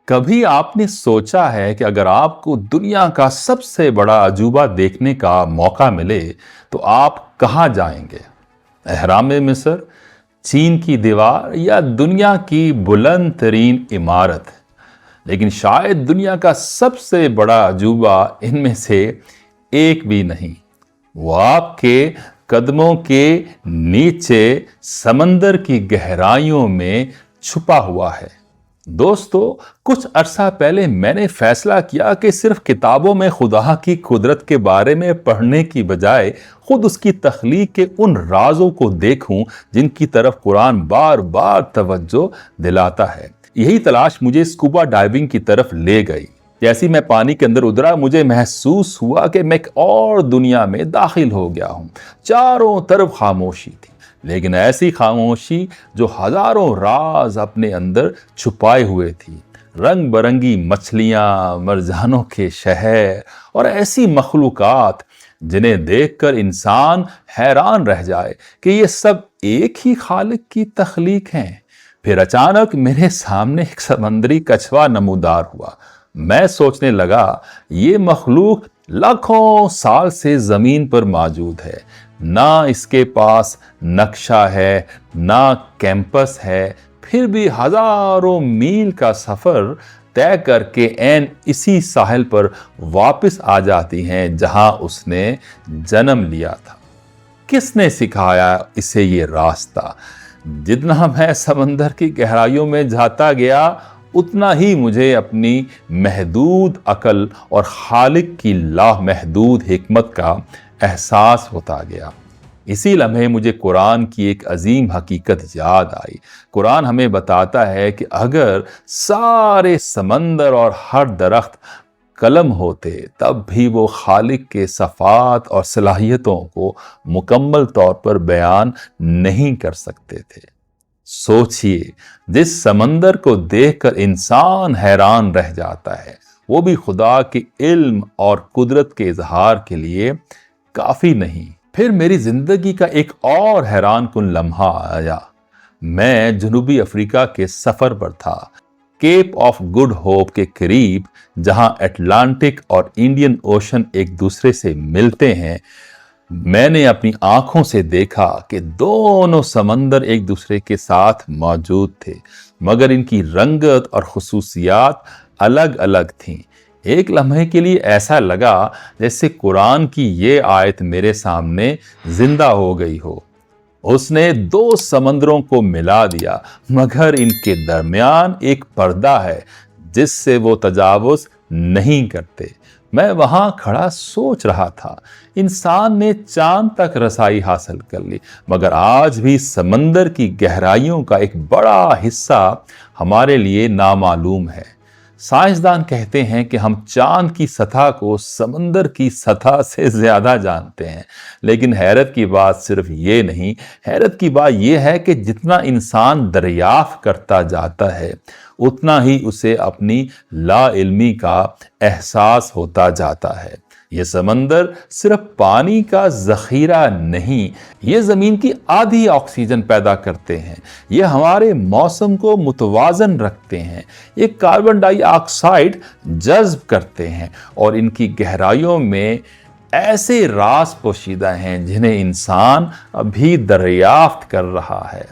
کبھی آپ نے سوچا ہے کہ اگر آپ کو دنیا کا سب سے بڑا عجوبہ دیکھنے کا موقع ملے تو آپ کہاں جائیں گے؟ اہرام مصر، چین کی دیوار یا دنیا کی بلند ترین عمارت؟ لیکن شاید دنیا کا سب سے بڑا عجوبہ ان میں سے ایک بھی نہیں۔ وہ آپ کے قدموں کے نیچے سمندر کی گہرائیوں میں چھپا ہوا ہے۔ دوستو، کچھ عرصہ پہلے میں نے فیصلہ کیا کہ صرف کتابوں میں خدا کی قدرت کے بارے میں پڑھنے کی بجائے خود اس کی تخلیق کے ان رازوں کو دیکھوں جن کی طرف قرآن بار بار توجہ دلاتا ہے۔ یہی تلاش مجھے اسکوبا ڈائیونگ کی طرف لے گئی۔ جیسی میں پانی کے اندر اترا، مجھے محسوس ہوا کہ میں ایک اور دنیا میں داخل ہو گیا ہوں۔ چاروں طرف خاموشی تھی، لیکن ایسی خاموشی جو ہزاروں راز اپنے اندر چھپائے ہوئے تھی۔ رنگ برنگی مچھلیاں، مرجانوں کے شہر اور ایسی مخلوقات جنہیں دیکھ کر انسان حیران رہ جائے کہ یہ سب ایک ہی خالق کی تخلیق ہیں۔ پھر اچانک میرے سامنے ایک سمندری کچھوا نمودار ہوا۔ میں سوچنے لگا، یہ مخلوق لاکھوں سال سے زمین پر موجود ہے، نہ اس کے پاس نقشہ ہے، نہ کیمپس ہے، پھر بھی ہزاروں میل کا سفر طے کر کے عین اسی ساحل پر واپس آ جاتی ہیں جہاں اس نے جنم لیا تھا۔ کس نے سکھایا اسے یہ راستہ؟ جتنا میں سمندر کی گہرائیوں میں جاتا گیا، اتنا ہی مجھے اپنی محدود عقل اور خالق کی لامحدود حکمت کا احساس ہوتا گیا۔ اسی لمحے مجھے قرآن کی ایک عظیم حقیقت یاد آئی۔ قرآن ہمیں بتاتا ہے کہ اگر سارے سمندر اور ہر درخت قلم ہوتے، تب بھی وہ خالق کے صفات اور صلاحیتوں کو مکمل طور پر بیان نہیں کر سکتے تھے۔ سوچئے، جس سمندر کو دیکھ کر انسان حیران رہ جاتا ہے، وہ بھی خدا کے علم اور قدرت کے اظہار کے لیے کافی نہیں۔ پھر میری زندگی کا ایک اور حیران کن لمحہ آیا۔ میں جنوبی افریقہ کے سفر پر تھا، کیپ آف گڈ ہوپ کے قریب، جہاں اٹلانٹک اور انڈین اوشن ایک دوسرے سے ملتے ہیں۔ میں نے اپنی آنکھوں سے دیکھا کہ دونوں سمندر ایک دوسرے کے ساتھ موجود تھے، مگر ان کی رنگت اور خصوصیات الگ الگ تھیں۔ ایک لمحے کے لیے ایسا لگا جیسے قرآن کی یہ آیت میرے سامنے زندہ ہو گئی ہو۔ اس نے دو سمندروں کو ملا دیا، مگر ان کے درمیان ایک پردہ ہے جس سے وہ تجاوز نہیں کرتے۔ میں وہاں کھڑا سوچ رہا تھا، انسان نے چاند تک رسائی حاصل کر لی، مگر آج بھی سمندر کی گہرائیوں کا ایک بڑا حصہ ہمارے لیے نامعلوم ہے۔ سائنسدان کہتے ہیں کہ ہم چاند کی سطح کو سمندر کی سطح سے زیادہ جانتے ہیں، لیکن حیرت کی بات صرف یہ نہیں، حیرت کی بات یہ ہے کہ جتنا انسان دریافت کرتا جاتا ہے، اتنا ہی اسے اپنی لا علمی کا احساس ہوتا جاتا ہے۔ یہ سمندر صرف پانی کا ذخیرہ نہیں، یہ زمین کی آدھی آکسیجن پیدا کرتے ہیں، یہ ہمارے موسم کو متوازن رکھتے ہیں، یہ کاربن ڈائی آکسائیڈ جذب کرتے ہیں، اور ان کی گہرائیوں میں ایسے راز پوشیدہ ہیں جنہیں انسان ابھی دریافت کر رہا ہے۔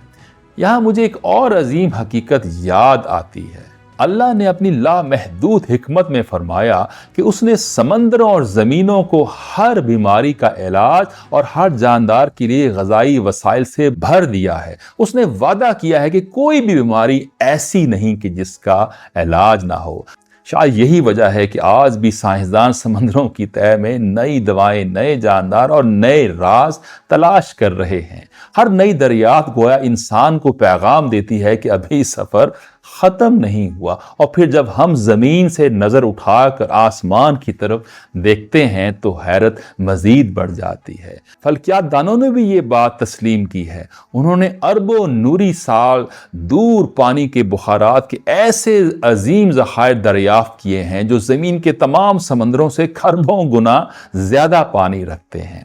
یہاں مجھے ایک اور عظیم حقیقت یاد آتی ہے۔ اللہ نے اپنی لامحدود حکمت میں فرمایا کہ اس نے سمندروں اور زمینوں کو ہر بیماری کا علاج اور ہر جاندار کے لیے غذائی وسائل سے بھر دیا ہے۔ اس نے وعدہ کیا ہے کہ کوئی بھی بیماری ایسی نہیں کہ جس کا علاج نہ ہو۔ شاید یہی وجہ ہے کہ آج بھی سائنسدان سمندروں کی تہہ میں نئی دوائیں، نئے جاندار اور نئے راز تلاش کر رہے ہیں۔ ہر نئی دریافت گویا انسان کو پیغام دیتی ہے کہ ابھی سفر ختم نہیں ہوا، اور پھر جب ہم زمین سے نظر اٹھا کر آسمان کی طرف دیکھتے ہیں تو حیرت مزید بڑھ جاتی ہے۔ فلکیات دانوں نے بھی یہ بات تسلیم کی ہے۔ انہوں نے اربوں نوری سال دور پانی کے بخارات کے ایسے عظیم ذخائر دریافت کیے ہیں جو زمین کے تمام سمندروں سے کھربوں گنا زیادہ پانی رکھتے ہیں۔